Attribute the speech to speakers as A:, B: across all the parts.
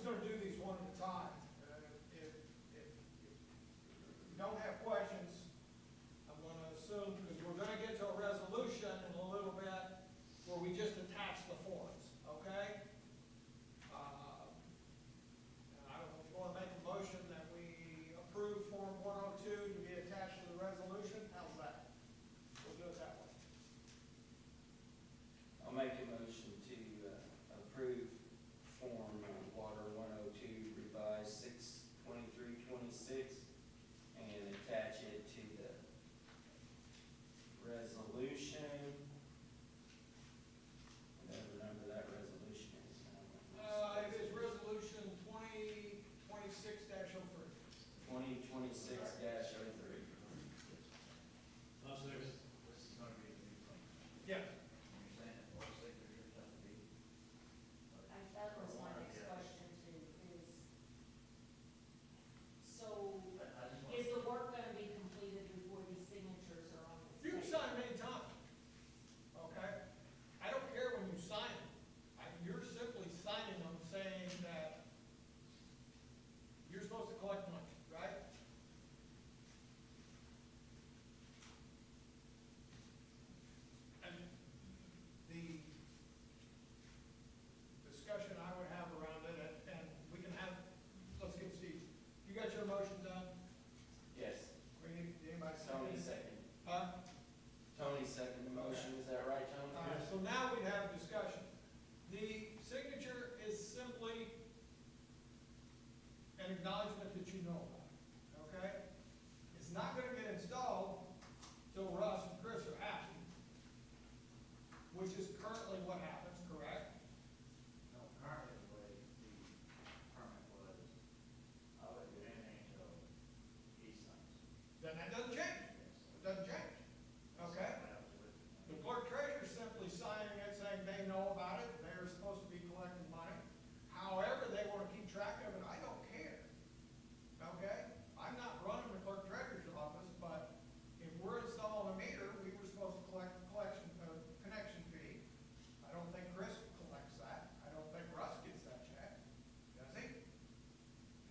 A: gonna do these one at a time. If you don't have questions, I'm gonna assume, because we're gonna get to a resolution in a little bit where we just attach the forms, okay? And I don't know if you wanna make a motion that we approve Form 102 to be attached to the resolution. How's that? We'll do it that way.
B: I'll make a motion to approve Form Water 102 revised 6/23/26 and attach it to the resolution. Whatever number that resolution is.
A: It is resolution 2026-03.
B: 2026-03.
C: So this is going to be a new thing.
A: Yeah.
C: You're saying that all signatures have to be?
D: That was my next question too, is, so
C: I just want
D: is the work gonna be completed before these signatures are on this?
A: You can
D: page?
A: sign them anytime, okay? I don't care when you sign them. You're simply signing them saying that you're supposed to collect money, right? And the discussion I would have around it, and we can have, let's get Steve. You got your motion done?
B: Yes.
A: We need, anybody
B: Tony
A: second?
B: second.
A: Huh?
B: Tony second the motion. Is that right, Tony?
A: All right, so now we have discussion. The signature is simply an acknowledgement that you know about it, okay? It's not gonna get installed till Russ and Chris are happy, which is currently what happens, correct?
C: No, currently the way the permit was, I would do anything until he signs.
A: Then that doesn't change. It doesn't change, okay? The clerk treasurer simply signing it, saying they know about it, they're supposed to be collecting money. However they want to keep track of it, I don't care. Okay? I'm not running the clerk treasurer's office, but if we're installing a meter, we were supposed to collect a connection fee. I don't think Chris collects that. I don't think Russ gets that check. Does he?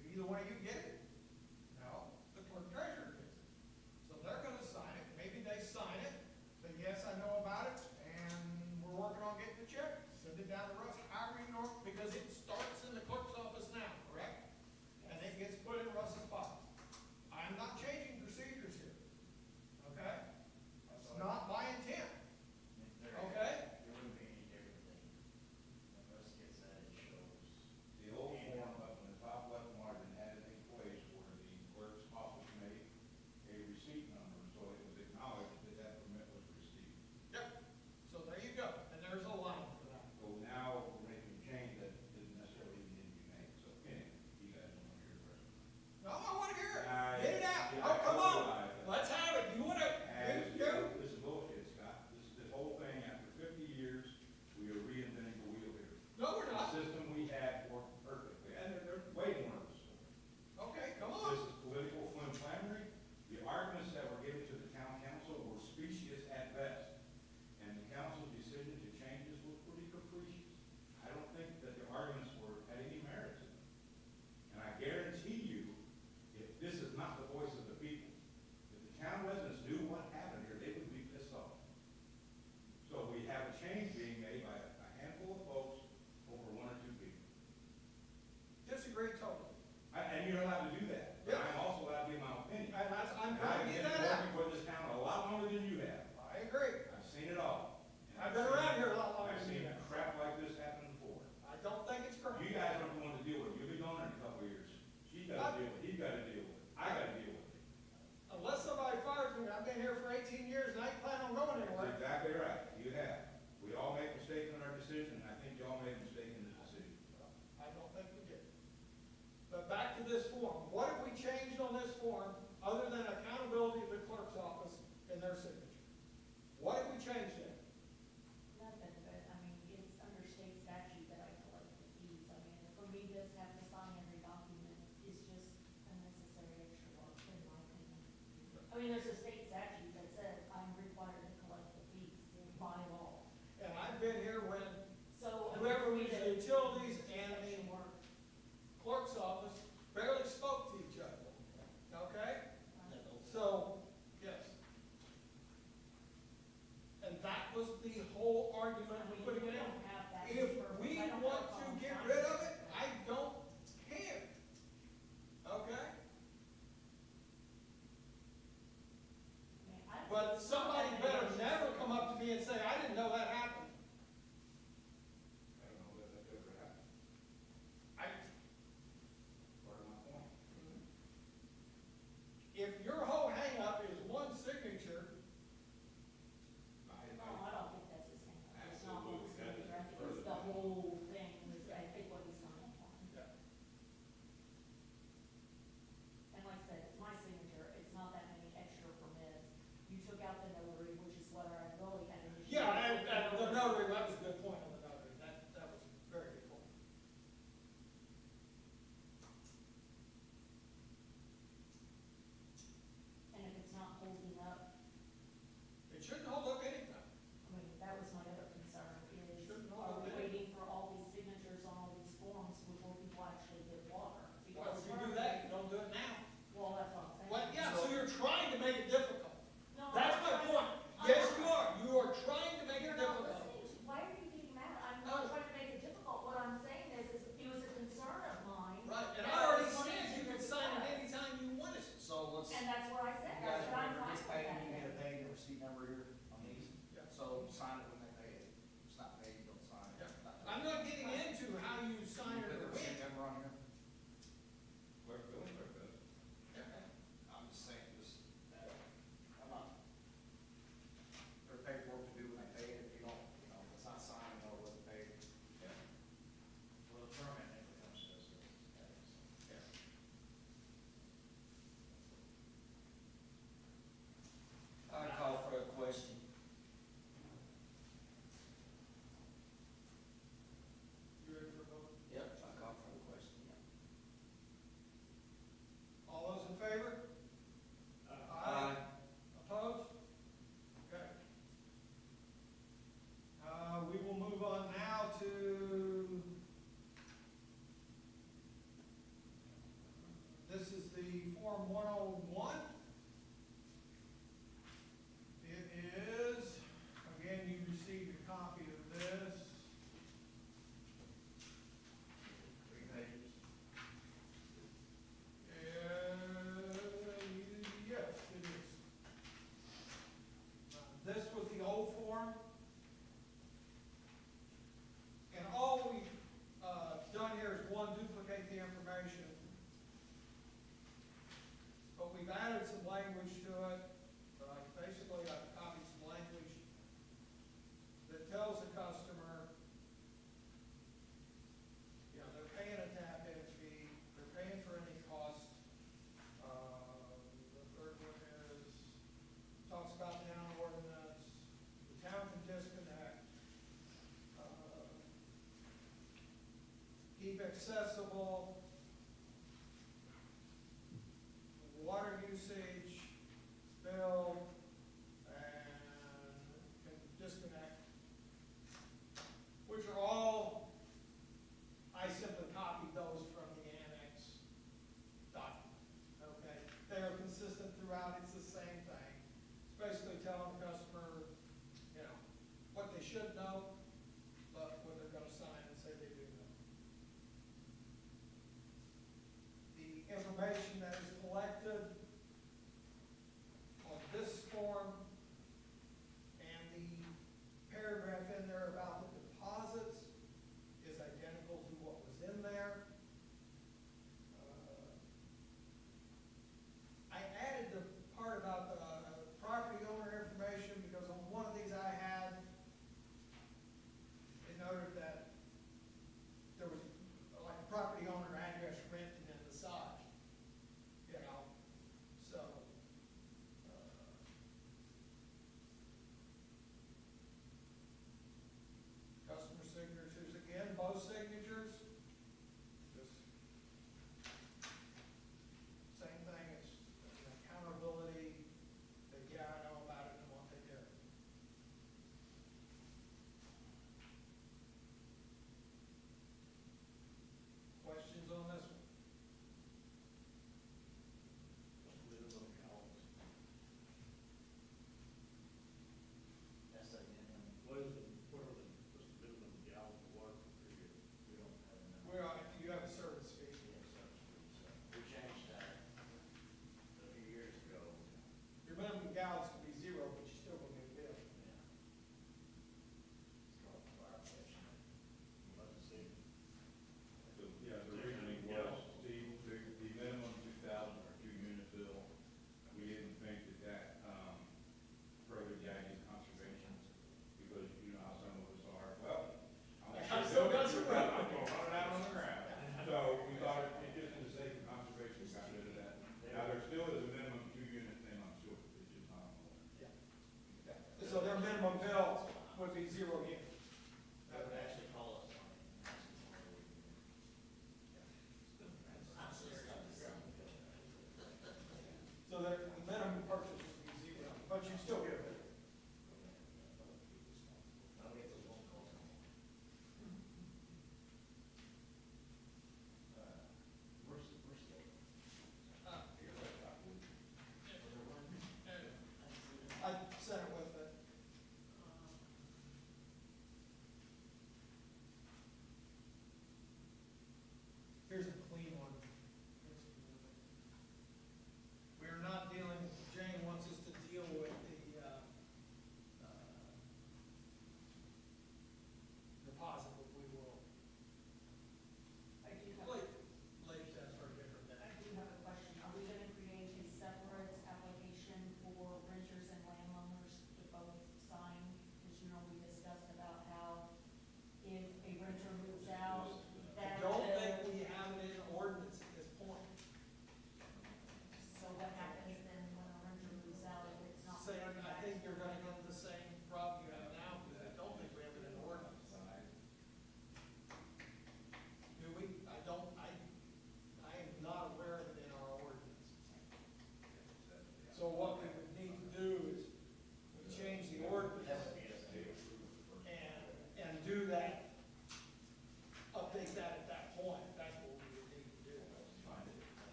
A: Do either one of you get it? No, the clerk treasurer gets it. So they're gonna sign it. Maybe they sign it, say, yes, I know about it, and we're working on getting the check. Send it down to Russ, however you know, because it starts in the clerk's office now, correct? And it gets put in Russ's pocket. I'm not changing procedures here, okay? That's not my intent, okay?
C: There wouldn't be any different thing. When Russ gets that, it shows.
E: The old form up in the top left margin had a place where the clerk's office made a receipt number, so it was acknowledged that that permit was received.
A: Yep. So there you go, and there's a line for that.
E: So now we're making a change that didn't necessarily need to be made, so anyway, you guys want to hear the rest of it.
A: No, I wanna hear it.
E: I-
A: Get it out.
E: yeah,
A: Oh, come on.
E: I-
A: Let's have it. You wanna,
E: As,
A: you,
E: this is bullshit, Scott. This whole thing, after 50 years, we are reinventing the wheel here.
A: no, we're
E: The
A: not.
E: system we had worked perfectly, and they're way more of a story.
A: Okay, come
E: This
A: on.
E: is political flimflammery. The arguments that were given to the town council were specious at best. And the council's decision to change this was pretty capricious. I don't think that the arguments had any merit to them. And I guarantee you, if this is not the voice of the people, if the town residents knew what happened here, they would be pissed off. So we have a change being made by a handful of folks over one or two people.
A: Disagree totally.
E: And you're allowed to do that. But I'm also allowed to give my opinion.
A: And that's, I'm
E: And
A: trying
E: I've
A: to
E: been
A: get that
E: working
A: out.
E: for this town a lot longer than you have.
A: I agree.
E: I've seen it all. And
A: I've been around here a lot longer
E: I've
A: than
E: seen
A: you have.
E: crap like this happen before.
A: I don't think it's correct.
E: You guys aren't the one to deal with it. You'll be gone in a couple of years. She's got to deal with it. He's got to deal with it. I got to deal with it.
A: Unless somebody fires me, I've been here for 18 years and I ain't planning on going
E: That's
A: anywhere.
E: exactly right. You have. We all make mistakes in our decision, and I think y'all made a mistake in the decision.
A: I don't think we did. But back to this form. What have we changed on this form other than accountability of the clerk's office and their signature? What have we changed in?
D: Nothing, but, I mean, it's under state statute that I collect the fees. I mean, for me, just have to sign every document is just unnecessary extra work, in my opinion. I mean, there's a state statute that says I'm required to collect the fees by law.
A: And I've been here when
D: So.
A: whoever
D: for me
A: was
D: to-
A: the utilities and
D: extra
A: the
D: work.
A: accessible, water usage, bill, and disconnect, which are all, I simply copied those from the annex document, okay? They are consistent throughout, it's the same thing. It's basically telling the customer, you know, what they should know, but what they're gonna sign and say they do know. The information that is collected on this form and the paragraph in there about the deposits is identical to what was in there. I added the part about the property owner information because on one of these I had, it noted that there was like a property owner address written in the side.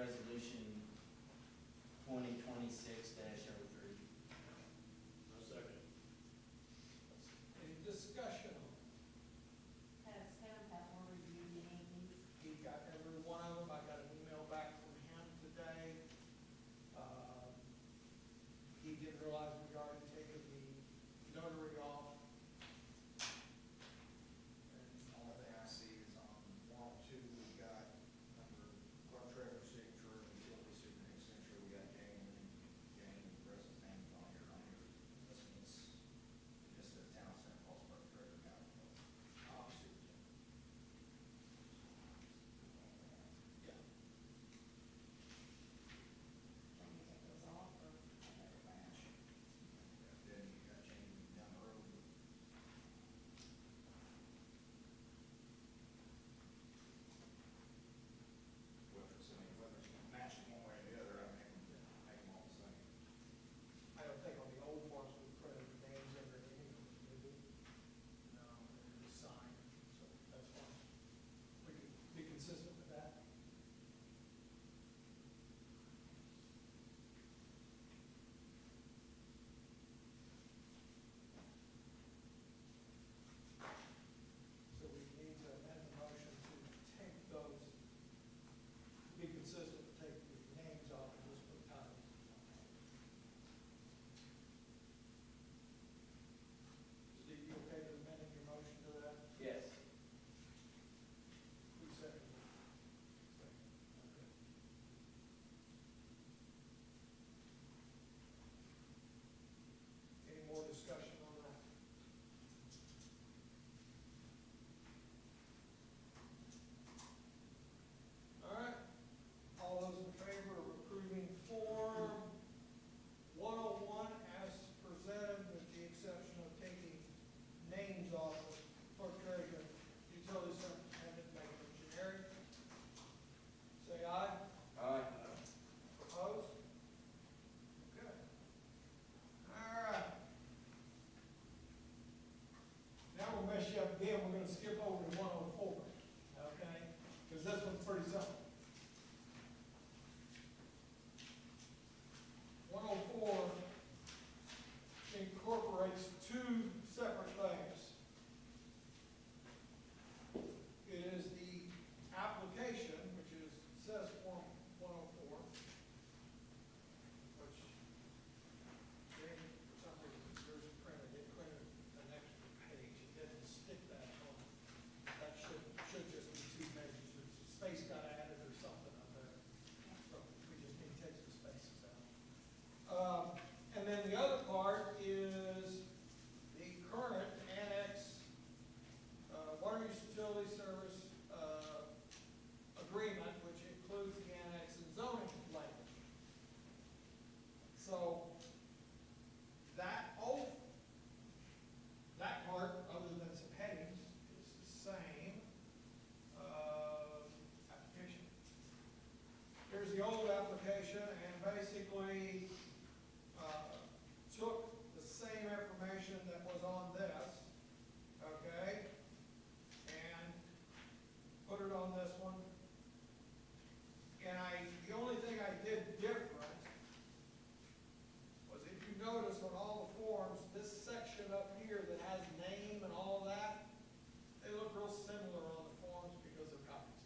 B: resolution 2026-03.
C: No second.
A: Any discussion on it?
D: Has Kevin Patmore reviewed any of these?
A: He got every one of them, I got an email back from him today. He didn't realize we already taken the notary off.
F: And the only thing I see is on 102, we got under clerk treasurer signature and utility superintendent signature, we got Jane and the rest of the names on here. This one's, it just says town center, false clerk treasurer, county clerk. Superintendent.
A: Yeah.
D: Can you take those off or?
F: Better match. Then you got Jane down the road. Whether it's, matching one way or the other, I make them all the same.
A: I don't think on the old forms we printed the names underneath them, did we? No, they're just signed, so that's fine. We can be consistent with that. So we need to amend the motion to take those, to be consistent, to take the names off and just put titles. Steve, you okay with amending your motion to that?
B: Yes.
A: Who seconded it? Second. Okay. Any more discussion on that? All right, all those in favor of approving Form 101 as presented, with the exception of taking names off of clerk treasurer, utility superintendent, make them generic? Say aye.
B: Aye.
A: Opposed? Okay. All right. Now we'll mess you up again, we're gonna skip over to 104, okay? Because this one's pretty simple. 104 incorporates two separate things. It is the application, which is, says Form 104, which, Jane, for some reason, yours is printed, it printed an extra page, it didn't stick that on. That should just be 2 pages, there's a space got added or something up there. So we just need to take some spaces out. And then the other part is the current annex, water use utility service, agreement, which includes the annex and zoning language. So, that part, other than some headings, is the same, application. Here's the old application, and basically, took the same information that was on this, okay, and put it on this one. And the only thing I did different was, if you notice on all the forms, this section up here that has name and all that, they look real similar on the forms because they're copies,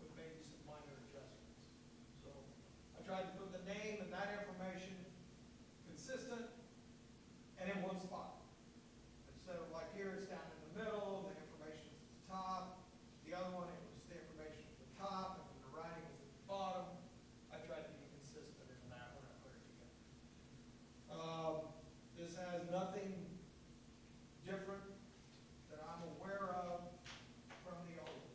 A: with maybe some minor adjustments. So, I tried to put the name and that information consistent and in one spot. Instead of like here, it's down in the middle, the information is at the top. The other one, it was the information at the top, and the writing was at the bottom. I tried to be consistent in that when I put it together. This has nothing different that I'm aware of from the old.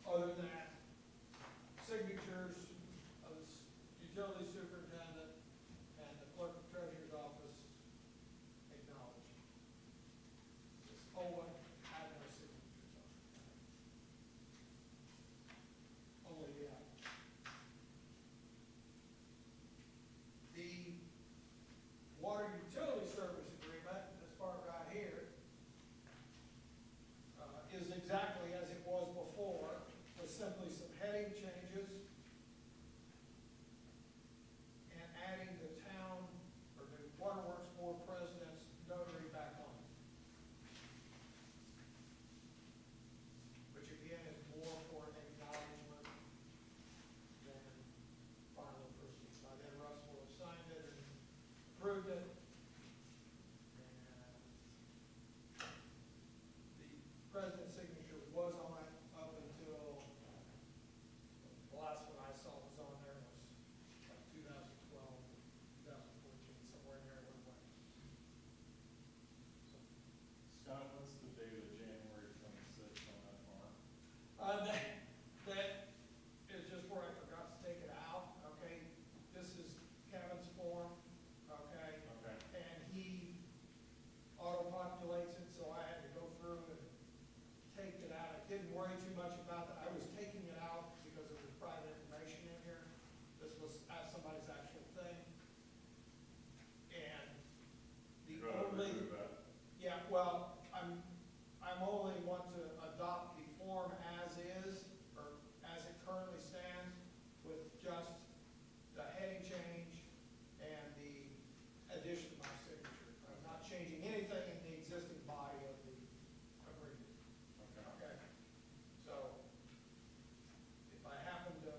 A: Other than signature too much about that. I was taking it out because of the private information in here. This was somebody's actual thing. And the only, yeah, well, I'm only want to adopt the form as is, or as it currently stands, with just the heading change and the addition of my signature. I'm not changing anything in the existing body of the agreement.
E: Okay.
A: Okay, so if I happen to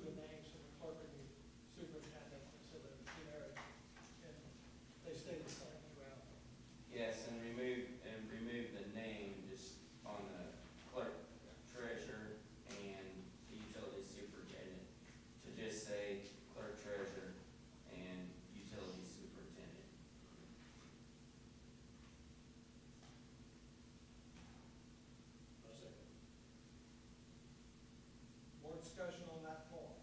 A: remove the names from the clerk and the superintendent, so that, you know, and they stay the same throughout.
B: Yes, and remove the name just on the clerk, treasurer, and the utility superintendent, to just say clerk, treasurer, and utility superintendent.
A: More discussion on that form.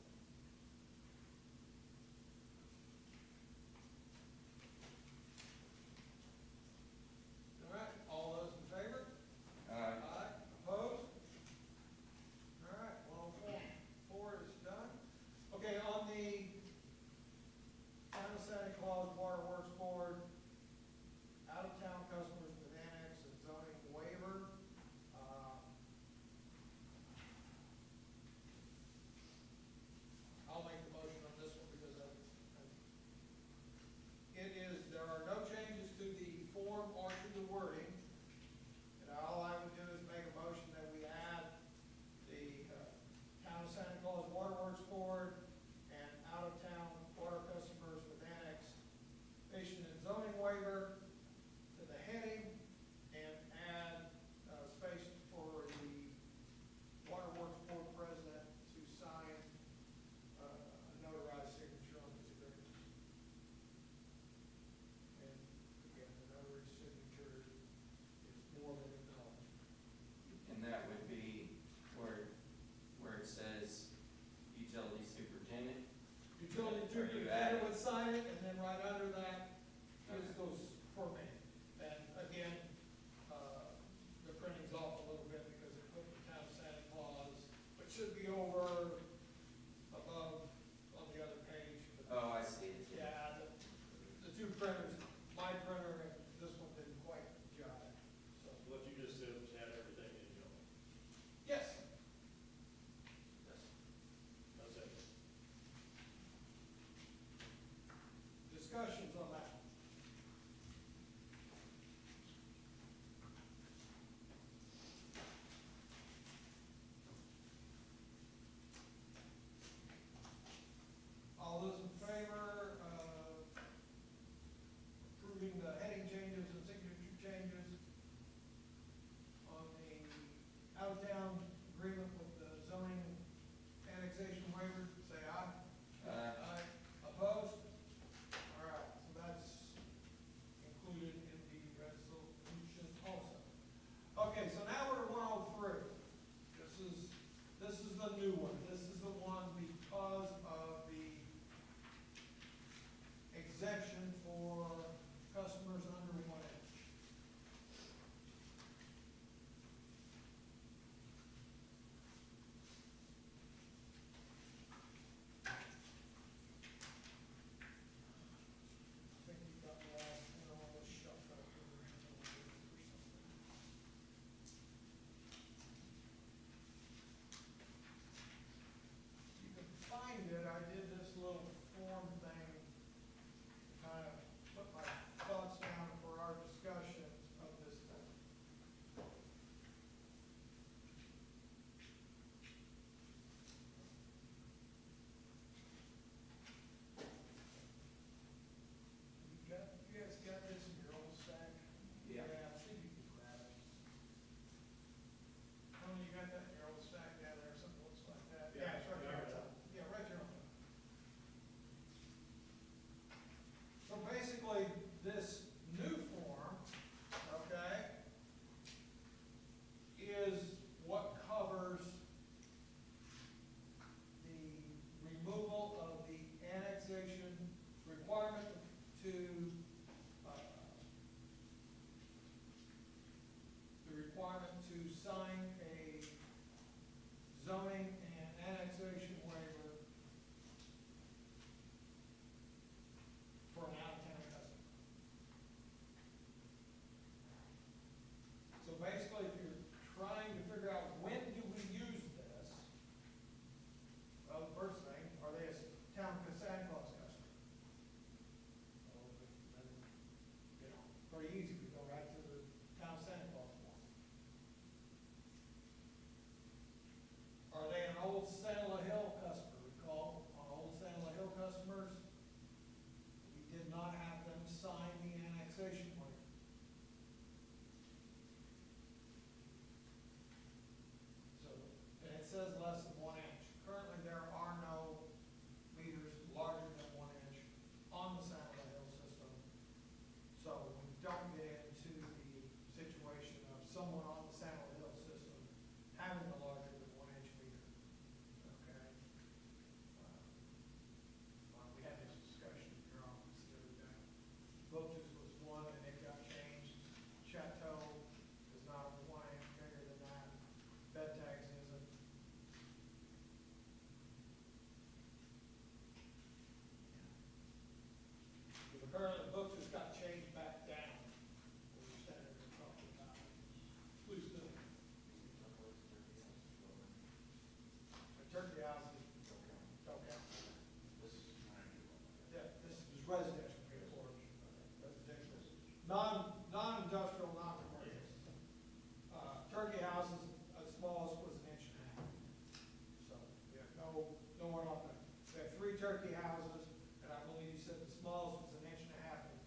A: don't worry about that. We have 3 turkey houses, and I believe you said the smallest was 1.5 inches.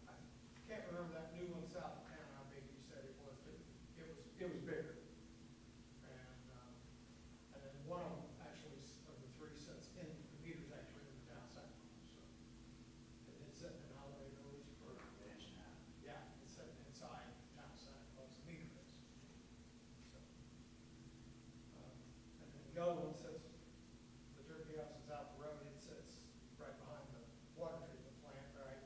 A: I can't remember that new one south of town, how big you said it was, but it was bigger. And then one of them actually, of the 3 sets in, the meter's actually in the town center, so. It's sitting in Holiday Village for, yeah, it's sitting inside the town center, close the meter is. So, and then the other one sits, the turkey house is out the road, it sits right behind the water treatment plant, right?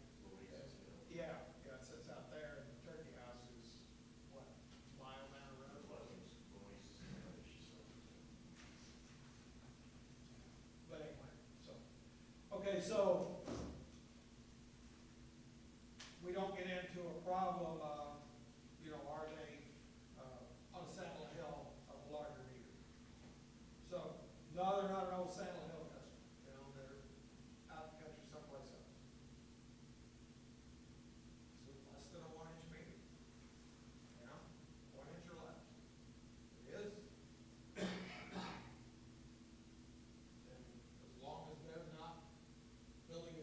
A: Yeah, it sits out there, and the turkey house is, what, a mile down the road? But anyway, so, okay, so we don't get into a problem of, are they, on Sandal Hill of a larger meter? So, no, they're not an old Sandal Hill customer, they're out in the country someplace else. So less than a 1-inch meter, 1 inch or less. It is. And as long as they're not building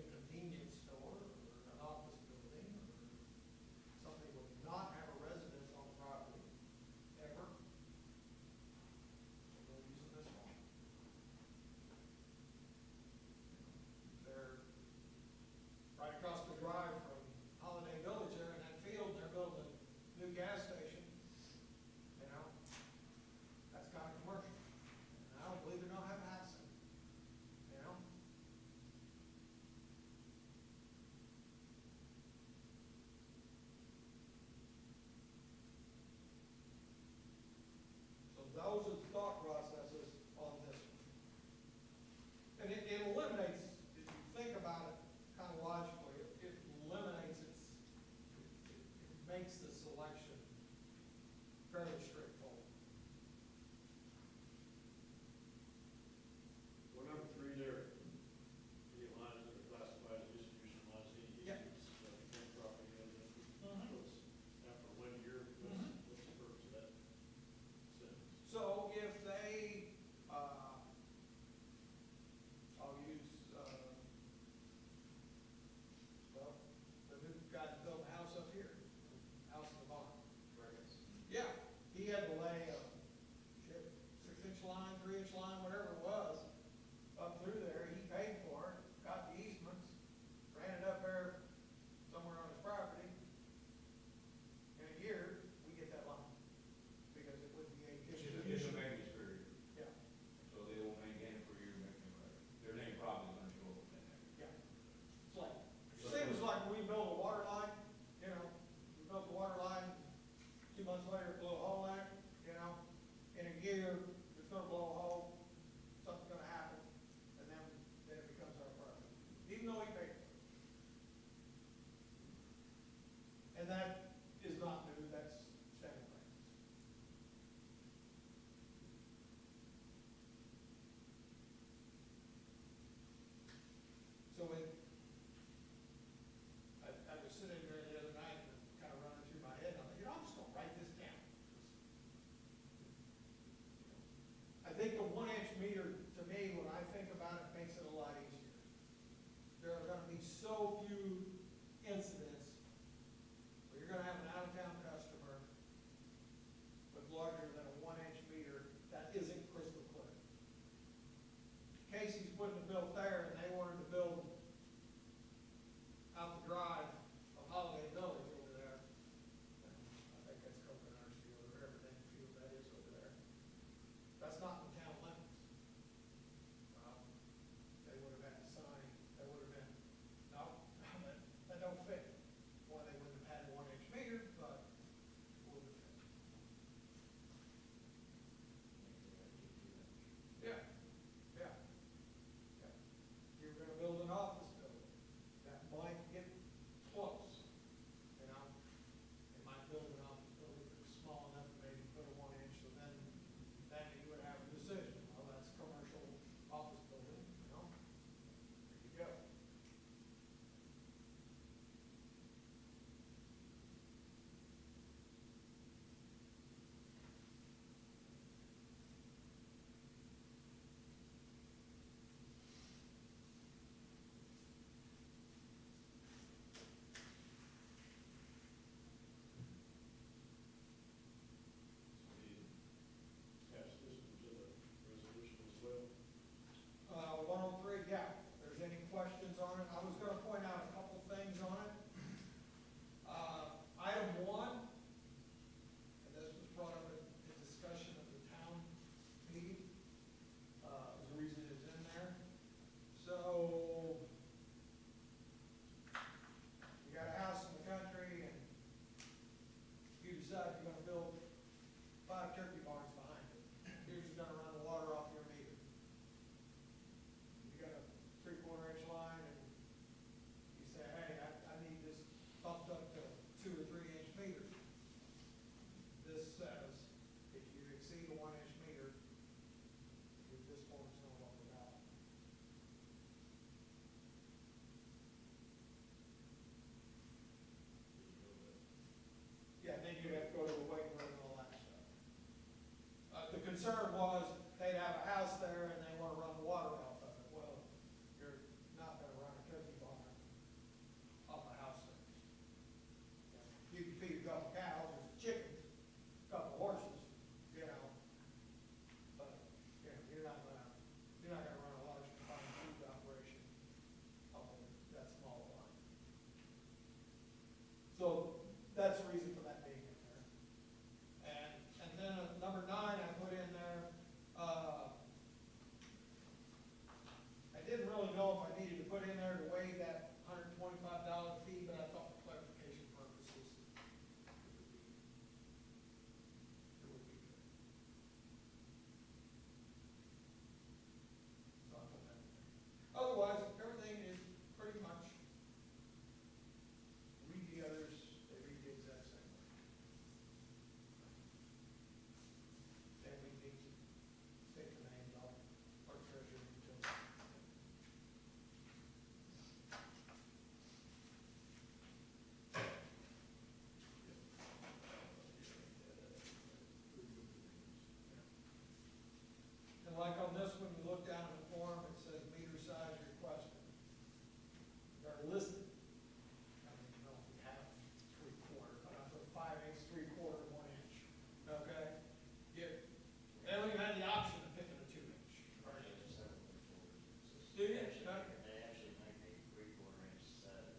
C: They actually make a 3/4 inch set and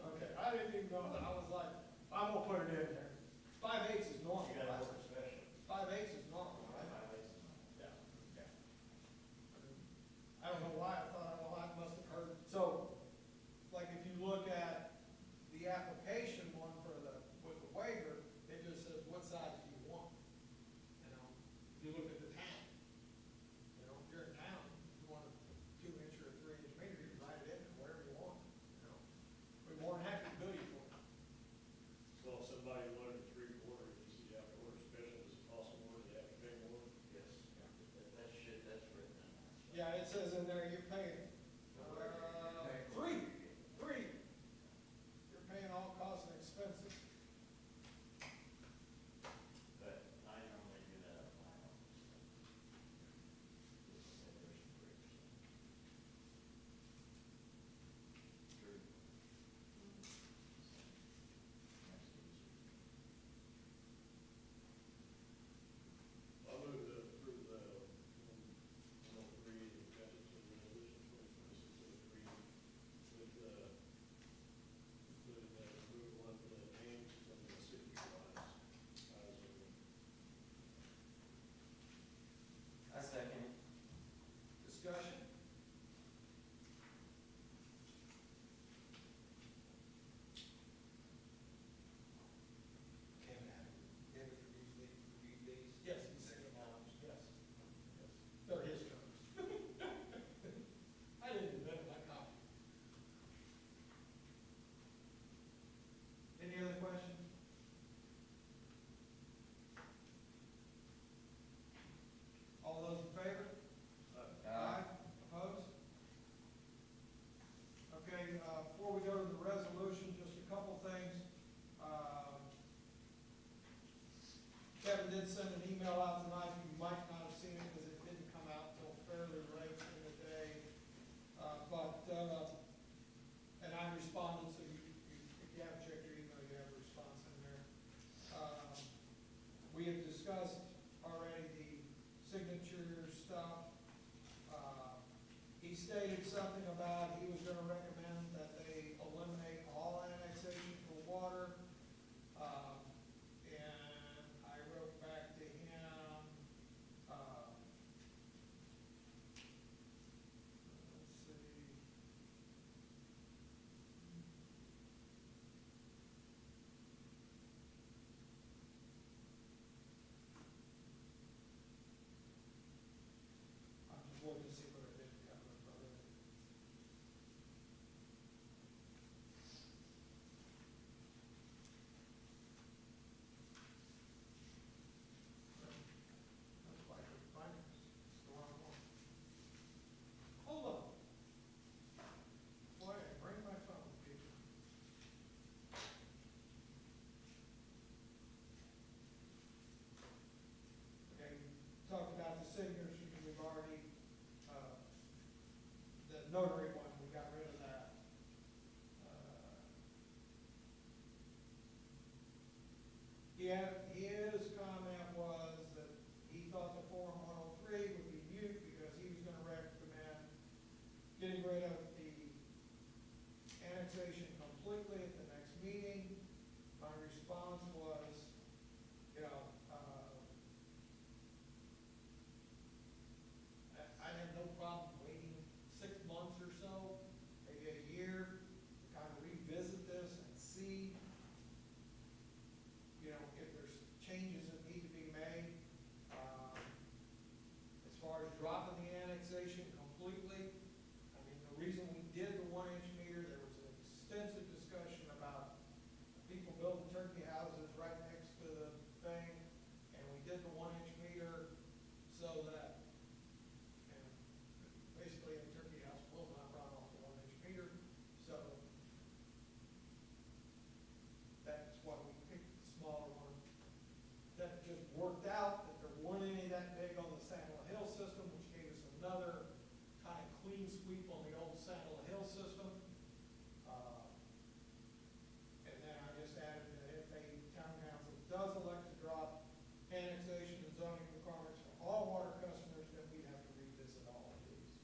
A: Okay, I didn't even know that, I was like, I'm gonna put it in there. 5/8 is normal,
C: You gotta
A: right?
C: order special.
A: 5/8 is normal, right?
C: 5/8 is not.
A: Yeah, yeah. I don't know why, I thought, well, I must have heard, so, like, if you look at the application one for the, with the waiver, it just says, what size do you want? You know, if you look at the town, you know, if you're in town, you want a 2-inch or a 3-inch meter, you can write it in wherever you want, you know. We're more than happy to do it for you.
G: So if somebody wanted a 3/4, you see, you have to order special, does it cost more, do they have to pay more?
C: Yes. That's written in there.
A: Yeah, it says in there, you're paying, three. You're paying all costs and expenses.
C: But I normally do that at my office. Just say there's 3%. True. Makes it easier.
G: I move to approve the, 103, the budget to resolution 2026-03, with, including the removal of the names from the signature lines.
B: I second it.
A: Discussion?
F: Can have David review these?
A: Yes, he's
F: Second times?
A: Yes. Yes. They're his terms. I didn't invent my copy. Any other questions? All those in favor? Opposed? Okay, before we go to the resolution, just a couple things. Kevin did send an email out tonight, you might not have seen it because it didn't come out till fairly late in the day. And I responded, so if you haven't checked your email, you have a response in there. We have discussed already the signature stuff. He stated something about he was gonna recommend that they eliminate all annexation for water. And I wrote back to him, let's see. I'm just looking to see what I did cover, brother. That's why I couldn't find it. It's the wrong one. Hold on. Boy, I bring my phone, people. Okay, talked about the signatures, we've already, the notary one, we got rid of that. His comment was that he thought the Form 103 would be mute because he was gonna recommend getting rid of the annexation completely at the next meeting. My response was, you know, I have no problem waiting 6 months or so, maybe a year, to kind of revisit this and see, you know, if there's changes that need to be made. As far as dropping the annexation completely, I mean, the reason we did the 1-inch meter, there was an extensive discussion about people building turkey houses right next to the thing, and we did the 1-inch meter so that, and basically a turkey house will not run off the 1-inch meter, so that's why we picked the smaller one. That just worked out that there weren't any that big on the Sandal Hill system, which gave us another kind of clean sweep on the old Sandal Hill system. And then I just added that if a town council does elect to drop annexation and zoning requirements for all water customers, then we'd have to revisit all of these.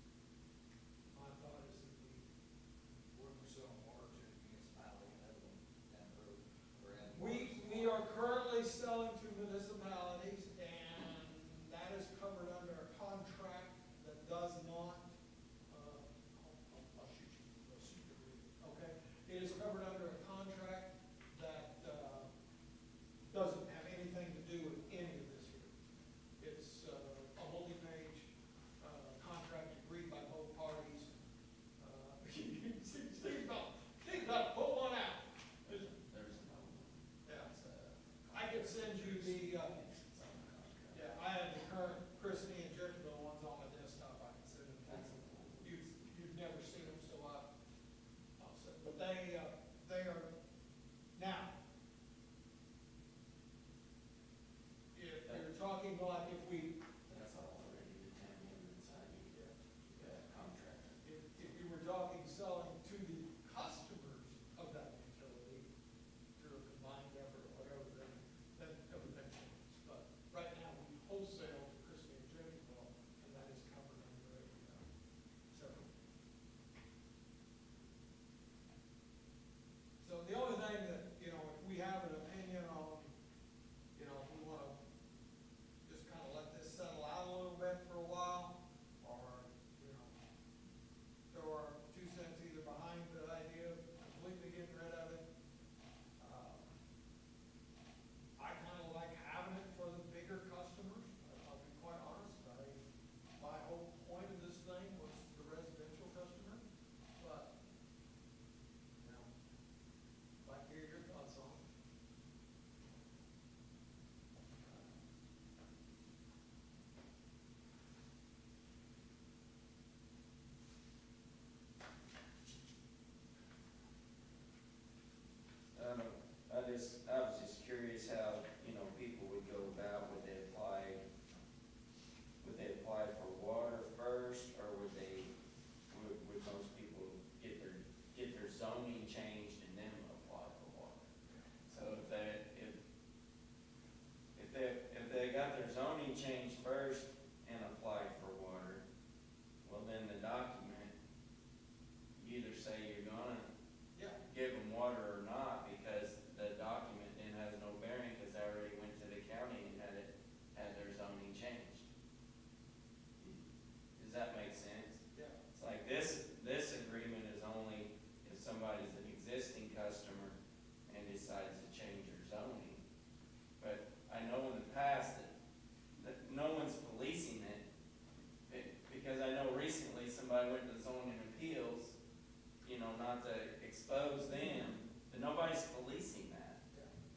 B: nobody's policing that.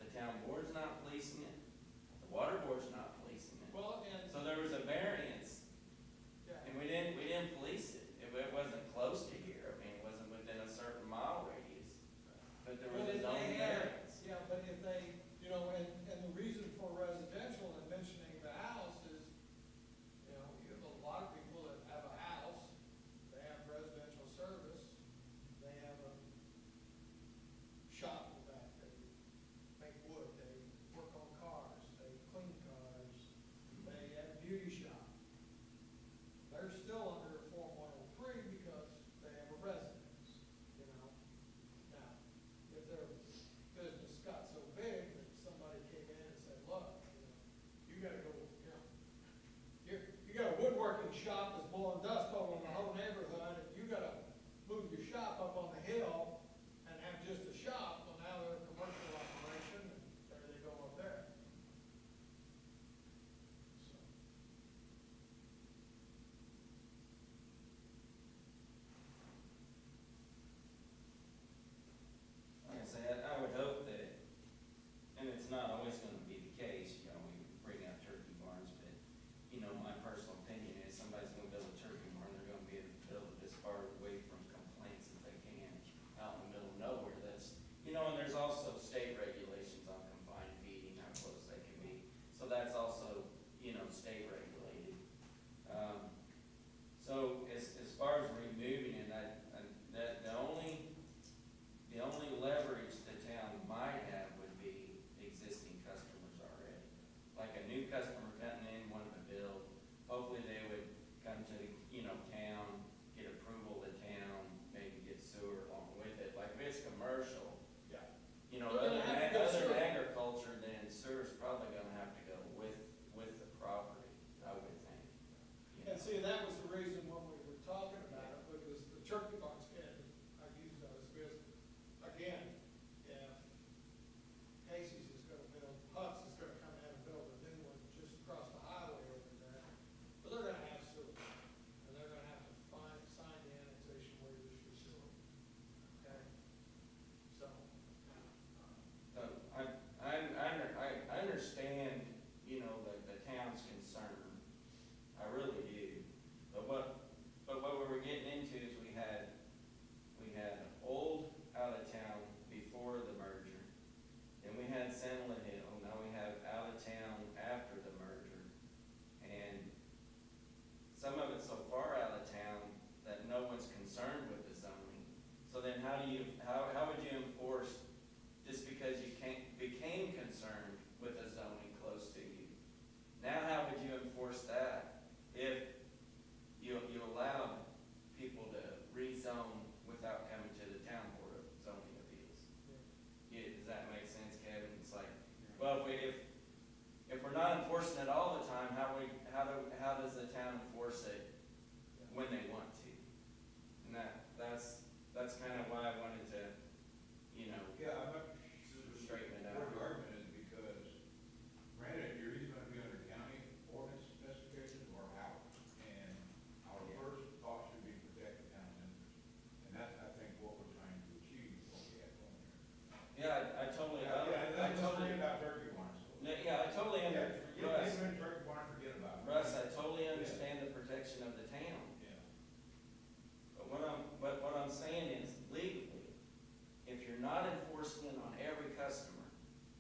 B: The town board's not policing it, the water board's not policing it.
A: Well, and,
B: So there was a variance,
A: yeah,
B: and we didn't police it. It wasn't close to here, I mean, it wasn't within a certain mile radius, but there was
A: but
B: a
A: if
B: zoning
A: they had,
B: variance.
A: yeah, but if they, you know, and the reason for residential and mentioning the house is, you know, you have a lot of people that have a house, they have residential service, they have a shop in the back, they make wood, they work on cars, they clean cars, they have a beauty shop. They're still under Form 103 because they have a residence, you know? Now, if their business got so big that somebody came in and said, look, you gotta go, you got a woodworking shop that's blowing dust all over the whole neighborhood, and you gotta move your shop up on the hill and have just a shop, well, now they're a commercial operation, and there they go up there. So.
B: Like I said, I would hope that, and it's not always gonna be the case, you know, we bring out turkey barns, but, you know, my personal opinion is somebody's gonna build a turkey barn, they're gonna be able to build it as far away from complaints as they can, out in the middle of nowhere, that's, you know, and there's also state regulations on confined feeding, how close they can be, so that's also, you know, state regulated. So as far as removing it, the only leverage the town might have would be existing customers already. Like a new customer coming in, wanting to build, hopefully they would come to the, you know, town, get approval of the town, maybe get sewer along with it. Like if it's commercial,
A: Yeah.
B: you know,
A: They're
B: other
A: gonna
B: than,
A: have to go
B: other
A: sewer.
B: than agriculture, then sewer's probably gonna have to go with the property, I would think. You know?
A: And see, that was the reason when we were talking about it, because the turkey barns, and I use those, because, again, if Casey's is gonna build, Huck's is gonna come in and build a new one just across the highway over there, but they're gonna have sewer, and they're gonna have to sign the annexation waivers for sewer, okay? So,
B: So I understand, you know, the town's concern, I really do. But what we were getting into is we had old out of town before the merger. Then we had Sandalwood Hill, now we have out of town after the merger. And some of it's so far out of town that no one's concerned with the zoning. So then how would you enforce, just because you became concerned with a zoning close to you? Now how would you enforce that if you allowed people to rezone without coming to the town board of zoning appeals? Yeah, does that make sense, Kevin? It's like, well, if we're not enforcing it all the time, how does the town enforce it when they want to? And that's kind of why I wanted to, you know,
E: Yeah, I'm not
B: straighten it
E: sure
B: out.
E: the argument is because, granted, you're either gonna be under county ordinance specifications or ours. And our first thought should be protect the town's interest. And that's, I think, what we're trying to achieve, what we have going here.
B: Yeah, I totally,
E: I totally about turkey barns.
B: yeah, I totally understand.
E: Russ, turkey barn, forget about it.
B: Russ, I totally understand the protection of the town.
E: Yeah.
B: But what I'm saying is legally, if you're not enforcing it on every customer,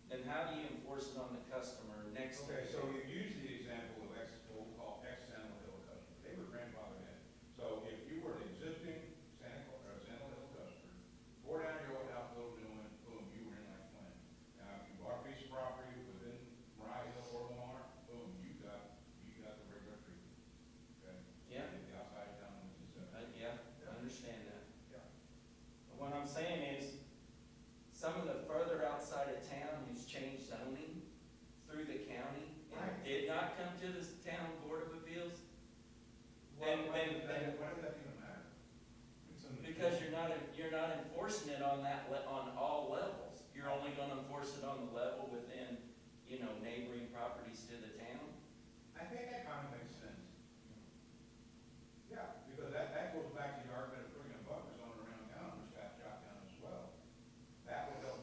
B: then how do you enforce it on the customer next to
E: Okay,
B: you?
E: so you use the example of what we'll call ex-Sandal Hill customer. They were grandfathered in. So if you were an existing Sandal Hill customer, tore down your old house, built a new one, boom, you were in like Flint. Now, if you bought a piece of property within Mariah Hill or Lamar, boom, you got the regular treatment. Okay?
B: Yeah.
E: The outside town limits, et cetera.
B: Yeah, I understand that.
A: yeah.
B: But what I'm saying is, some of the further outside of town who's changed zoning through the county and
E: Right.
B: did not come to the town board of appeals,
E: Why
B: then
E: does that even matter? It's in the-
B: because you're not enforcing it on on all levels. You're only gonna enforce it on the level within, you know, neighboring properties to the town.
E: I think that kind of makes sense. Yeah, because that goes back to the argument of bringing a buffer zone around town, which got shot down as well. That would help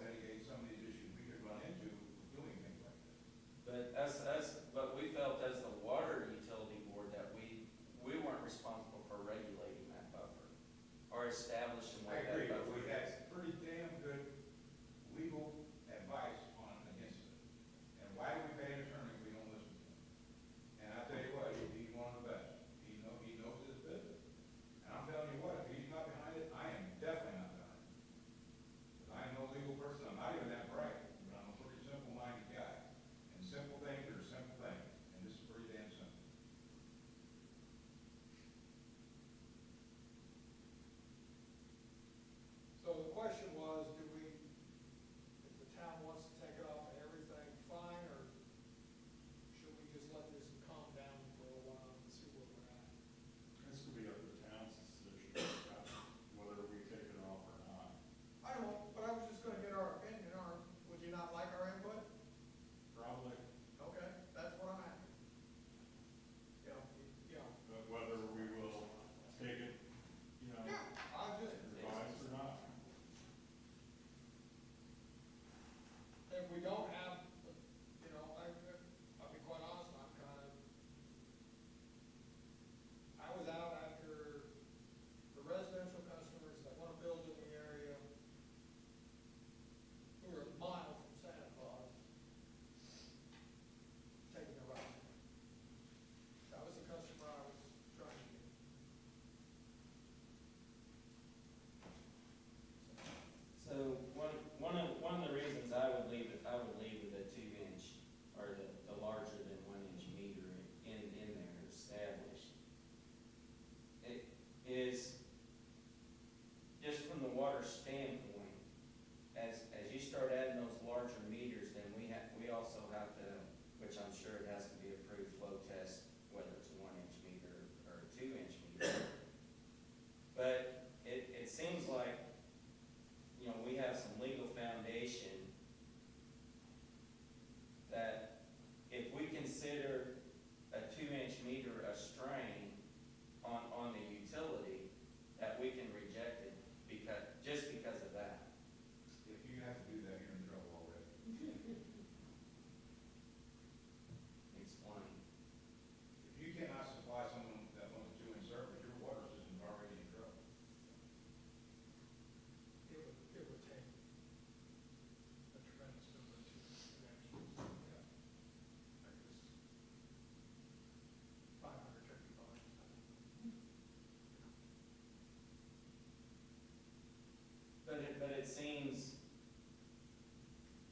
B: seems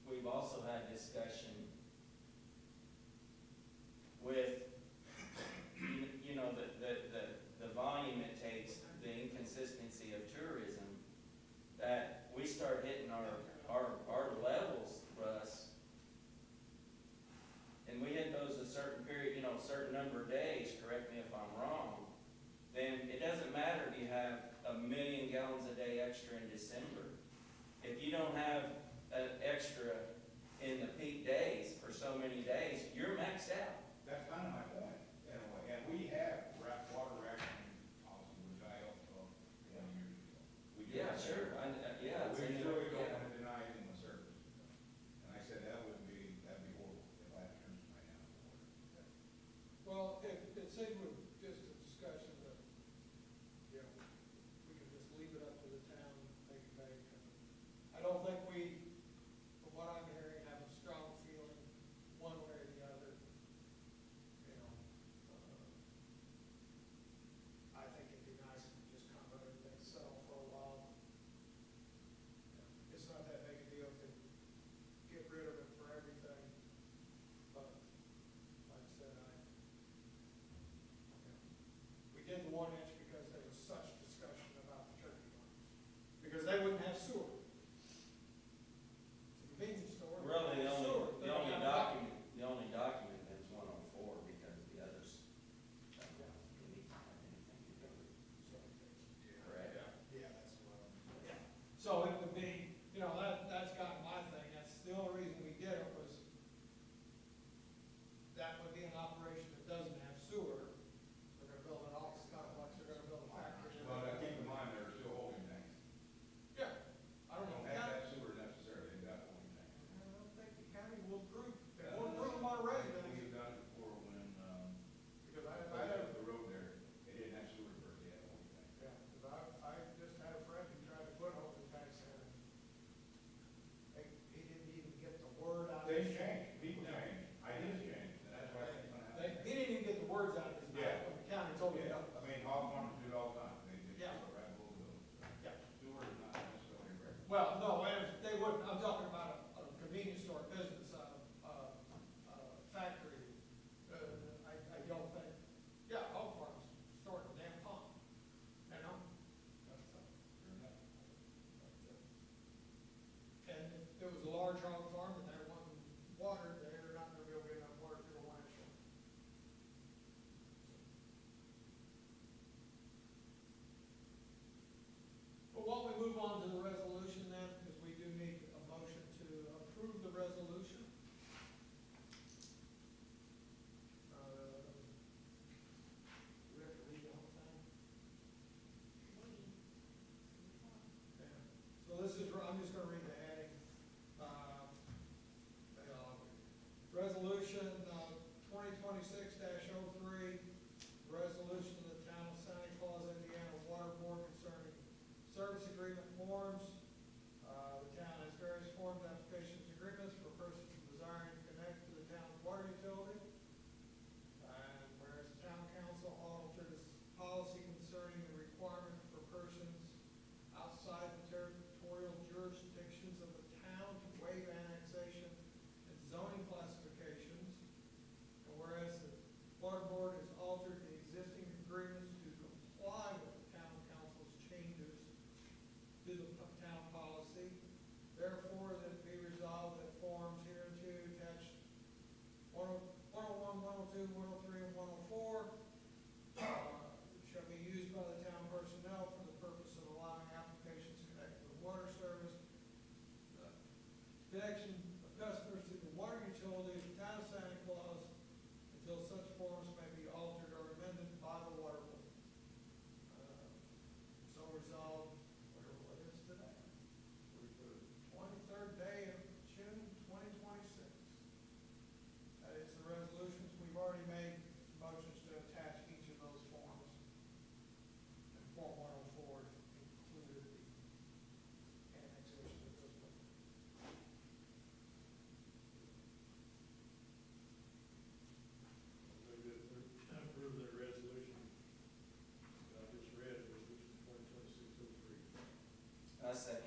B: we've also had discussion with, you know, the volume it takes, the inconsistency of tourism, that we start hitting our levels, Russ. And we hit those a certain period, you know, a certain number of days, correct me if I'm wrong, then it doesn't matter if you have 1 million gallons a day extra in December. If you don't have an extra in the peak days for so many days, you're maxed out.
E: That's kind of my point, in a way, and we have water rationing policy, which I helped, 20 years ago. We do
B: Yeah,
E: have
B: sure,
E: that.
B: yeah. it's
E: We
B: in the-
E: surely don't
B: yeah.
E: want to deny anyone service. And I said that'd be horrible if I had to turn somebody down for water.
A: Well, if it seemed with just a discussion that, you know, we could just leave it up to the town, they can make. I don't think we, from what I'm hearing, have a strong feeling one way or the other. You know, I think it'd be nice if we just kind of let everything settle for a while. It's not that big a deal to get rid of it for everything, but like I said, we did the 1 inch because there was such discussion about the turkey farms, because they wouldn't have sewer. It's a convenience store.
B: Really, the
A: Sewer,
B: only,
A: they don't have
B: the only document is 104, because the others don't really have anything to do with it. Correct.
F: Yeah, that's what I'm.
A: Yeah. So it would be, you know, that's got my thing, that's the only reason we did it was that would be an operation that doesn't have sewer. They're gonna build an office complex, they're gonna build a factory.
E: Well, now keep in mind, there are still holding tanks.
A: Yeah, I
E: They
A: don't know.
E: don't have that sewer necessarily, they've got holding tanks.
A: I don't think the county will approve, they won't approve them already,
E: We've done it before when,
A: because I
E: right
A: have,
E: up the road there, they didn't have sewer first, they had holding tanks.
A: yeah, because I just had a friend who tried to put open tanks in, and he didn't even get the word out.
E: Things change, people change, ideas change, and that's why it's gonna happen.
A: He didn't even get the words out of his
E: Yeah.
A: mouth when the county told him
E: Yeah,
A: no.
E: I mean, hog farmers do it all the time, they
A: Yeah.
E: just right below the building.
A: Yeah.
E: Sewer is not necessarily a requirement.
A: Well, no, they wouldn't, I'm talking about a convenience store business, factory. I don't think, yeah, hog farms stored in a damn pond, you know? That's, and if it was a large hog farm and they're wanting water, they're not gonna be able to get enough water to go 1 inch. Well, why don't we move on to the resolution then, because we do need a motion to approve the resolution. Do we have to read the whole thing? Yeah. So this is, I'm just gonna read the heading. Resolution, 2026-03, resolution of the town of Santa Claus, Indiana Water Board concerning service agreement forms. The town has various forms, applications, agreements for persons desiring to connect to the town's water utility. And whereas the town council altered its policy concerning the requirement for persons outside the territorial jurisdictions of the town to waive annexation and zoning classifications. And whereas the water board has altered the existing agreements to comply with the town council's changes to the town policy, therefore that it be resolved that forms hereunto attached 101, 102, 103, and 104 shall be used by the town personnel for the purpose of allowing applications connected with water service, connection of customers to the water utility of the town of Santa Claus until such forms may be altered or amended by the water board. So resolved, whatever it is today, 23rd day of June 2026. That is the resolutions. We've already made motions to attach each of those forms. And Form 104 included the annexation of those ones.
G: Move to approve the resolution that I just read, resolution 2026-03.
B: I second.